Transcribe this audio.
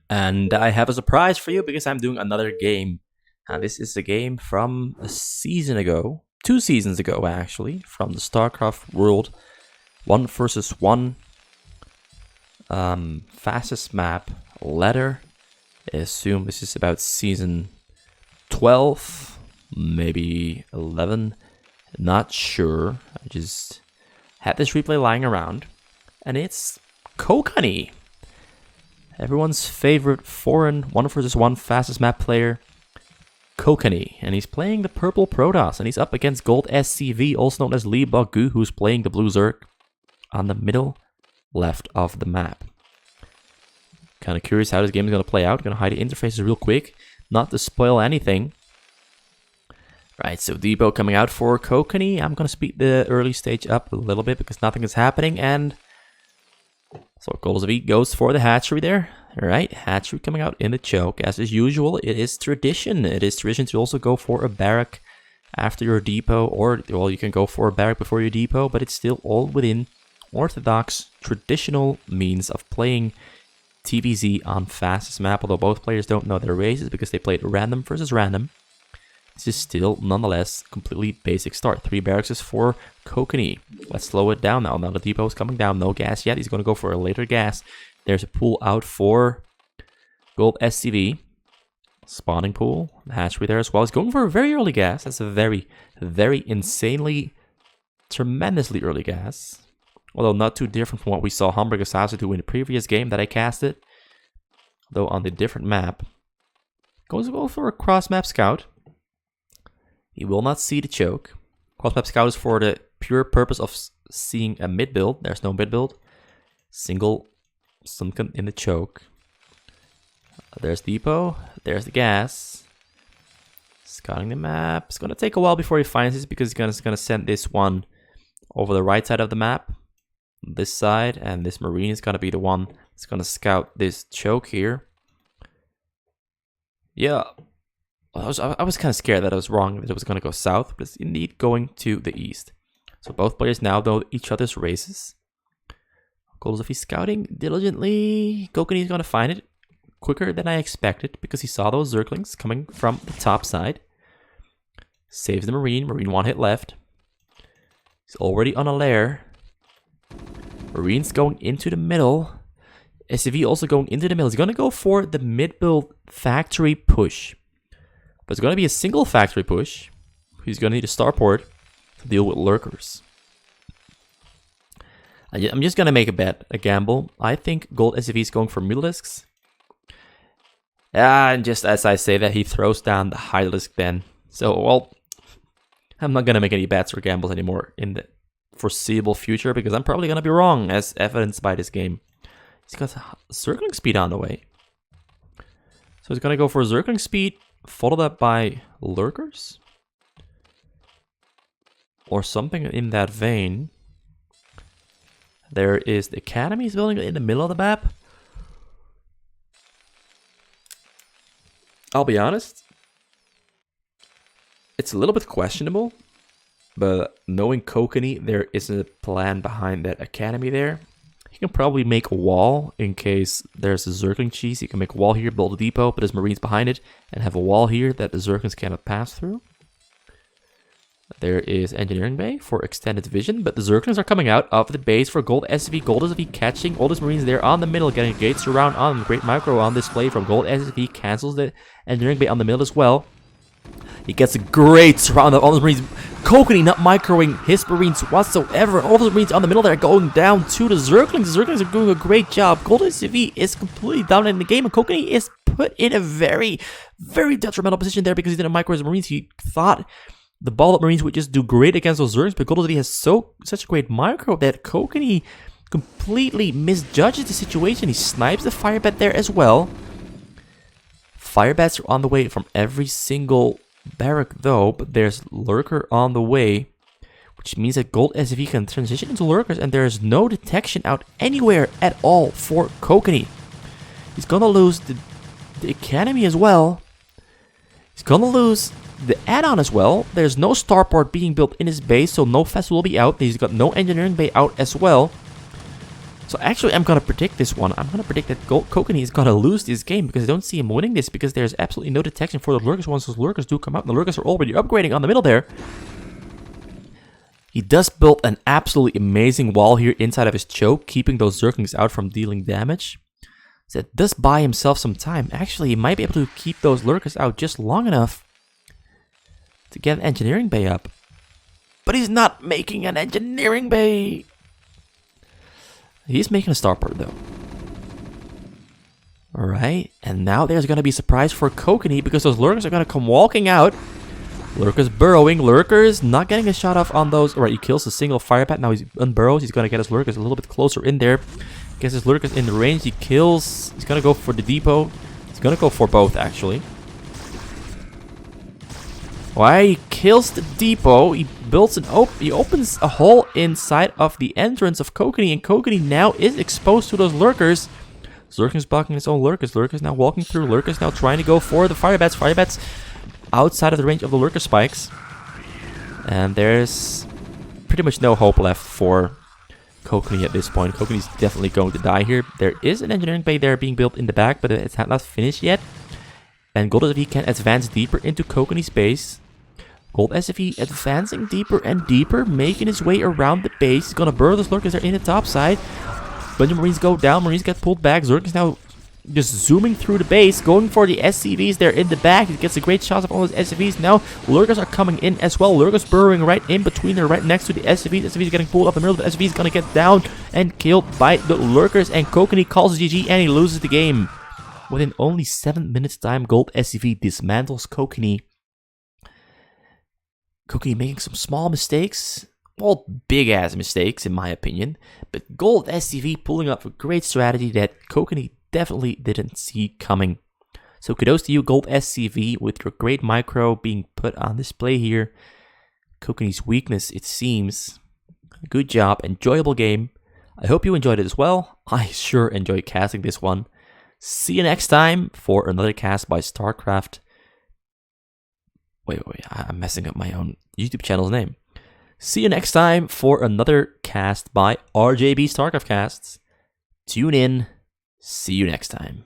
And I have a surprise for you because I'm doing another game. This is a game from a season ago, 2 seasons ago actually, from the Starcraft world. 1 versus 1. Fastest map, ladder. I assume this is about season 12, maybe 11. Not sure. I just had this replay lying around. And it's Kokanee. Everyone's favorite foreign 1 versus 1 fastest map player, Kokanee. And he's playing the purple Protoss. And he's up against GoldSCV, also known as Lee Bagu, who's playing the blue Zerg on the middle left of the map. Kind of curious how this game is going to play out. Going to hide the interfaces real quick, not to spoil anything. Right, so depot coming out for Kokanee. I'm going to speed the early stage up a little bit because nothing is happening. And so GoldSCV goes for the hatchery there. Alright, hatchery coming out in the choke. As is usual, it is tradition. It is tradition to also go for a barrack after your depot. Or, well, you can go for a barrack before your depot. But it's still all within orthodox, traditional means of playing TVZ on fastest map. Although both players don't know their races because they played random versus random. This is still, nonetheless, completely basic start. 3 barracks is for Kokanee. Let's slow it down now. Now the depot is coming down. No gas yet. He's going to go for a later gas. There's a pool out for GoldSCV. Spawning pool. The hatchery there as well. He's going for a very early gas. That's a very, very insanely, tremendously early gas. Although not too different from what we saw Hamburger Sasa do in the previous game that I casted. Though on the different map. Goes to go for a cross-map scout. He will not see the choke. Cross-map scout is for the pure purpose of seeing a mid-build. There's no mid-build. Single sunken in the choke. There's depot. There's the gas. Scouting the map. It's going to take a while before he finds this because he's going to send this one over the right side of the map. This side. And this marine is going to be the one that's going to scout this choke here. Yeah. I was kind of scared that I was wrong, that it was going to go south, but it's indeed going to the east. So both players now know each other's races. GoldSCV scouting diligently. Kokanee is going to find it quicker than I expected because he saw those Zerglings coming from the top side. Saves the Marine. Marine 1 hit left. He's already on a lair. Marine's going into the middle. SCV also going into the middle. He's going to go for the mid-build factory push. But it's going to be a single factory push. He's going to need a starport to deal with lurkers. I'm just going to make a bet, a gamble. I think GoldSCV is going for Mutalisks. And just as I say that, he throws down the Hydralisk then. So, well, I'm not going to make any bets or gambles anymore in the foreseeable future because I'm probably going to be wrong, as evidenced by this game. He's got Zergling speed on the way. So he's going to go for Zergling speed, followed up by lurkers? Or something in that vein. There is the Academy's building in the middle of the map. I'll be honest. It's a little bit questionable. But knowing Kokanee, there is a plan behind that Academy there. He can probably make a wall in case there's a Zergling cheese. He can make a wall here, build a depot, put his Marines behind it, and have a wall here that the Zerglings cannot pass through. There is Engineering Bay for extended vision, but the Zerglings are coming out of the base for GoldSCV. GoldSCV catching all his Marines there on the middle, getting a gate surround on. Great micro on display from GoldSCV. Cancels the Engineering Bay on the middle as well. He gets a great surround of all his Marines. Kokanee not microing his Marines whatsoever. All the Marines on the middle there going down to the Zerglings. The Zerglings are doing a great job. GoldSCV is completely dominating the game, and Kokanee is put in a very, very detrimental position there because he didn't micro his Marines. He thought the ball up Marines would just do great against those Zerglings, but GoldSCV has such a great micro that Kokanee completely misjudges the situation. He snipes the firebat there as well. Firebats are on the way from every single barrack though, but there's lurker on the way, which means that GoldSCV can transition into lurkers, and there is no detection out anywhere at all for Kokanee. He's gonna lose the Academy as well. He's gonna lose the add-on as well. There's no starport being built in his base, so no festival will be out. He's got no engineering bay out as well. So actually, I'm gonna predict this one. I'm gonna predict that Kokanee is gonna lose this game because I don't see him winning this because there's absolutely no detection for the lurkers once those lurkers do come out. And the lurkers are already upgrading on the middle there. He does build an absolutely amazing wall here inside of his choke, keeping those zerglings out from dealing damage. So it does buy himself some time. Actually, he might be able to keep those lurkers out just long enough to get an engineering bay up. But he's not making an engineering bay. He's making a starport though. Alright, and now there's going to be a surprise for Kokanee because those lurkers are going to come walking out. Lurkers burrowing, lurkers not getting a shot off on those. Alright, he kills a single fire bat. Now he unburrows. He's going to get his lurkers a little bit closer in there. Gets his lurkers in the range. He kills. He's going to go for the depot. He's going to go for both actually. Why he kills the depot, he builds he opens a hole inside of the entrance of Kokanee, and Kokanee now is exposed to those lurkers. Lurker's blocking his own lurkers. Lurker's now walking through. Lurker's now trying to go for the fire bats. Fire bats outside of the range of the lurker spikes. And there's pretty much no hope left for Kokanee at this point. Kokanee's definitely going to die here. There is an engineering bay there being built in the back, but it's not finished yet. And GoldSCV can advance deeper into Kokanee's base. GoldSCV advancing deeper and deeper, making his way around the base. He's gonna burrow those lurkers there in the top side. Bunch of Marines go down, Marines get pulled back. Zerg is now just zooming through the base, going for the SCVs there in the back. He gets a great shot of all those SCVs. Now lurkers are coming in as well. Lurkers burrowing right in between there, right next to the SCVs. SCVs getting pulled up in the middle. The SCV is gonna get down and killed by the lurkers, and Kokanee calls GG and he loses the game. Within only 7 minutes time, GoldSCV dismantles Kokanee. Kokanee making some small mistakes, well, big-ass mistakes in my opinion, but GoldSCV pulling off a great strategy that Kokanee definitely didn't see coming. So kudos to you, GoldSCV, with your great micro being put on display here. Kokanee's weakness, it seems. Good job, enjoyable game. I hope you enjoyed it as well. I sure enjoyed casting this one. See you next time for another cast by Starcraft. Wait, I'm messing up my own YouTube channel's name. See you next time for another cast by RJB Starcraft Casts. Tune in. See you next time.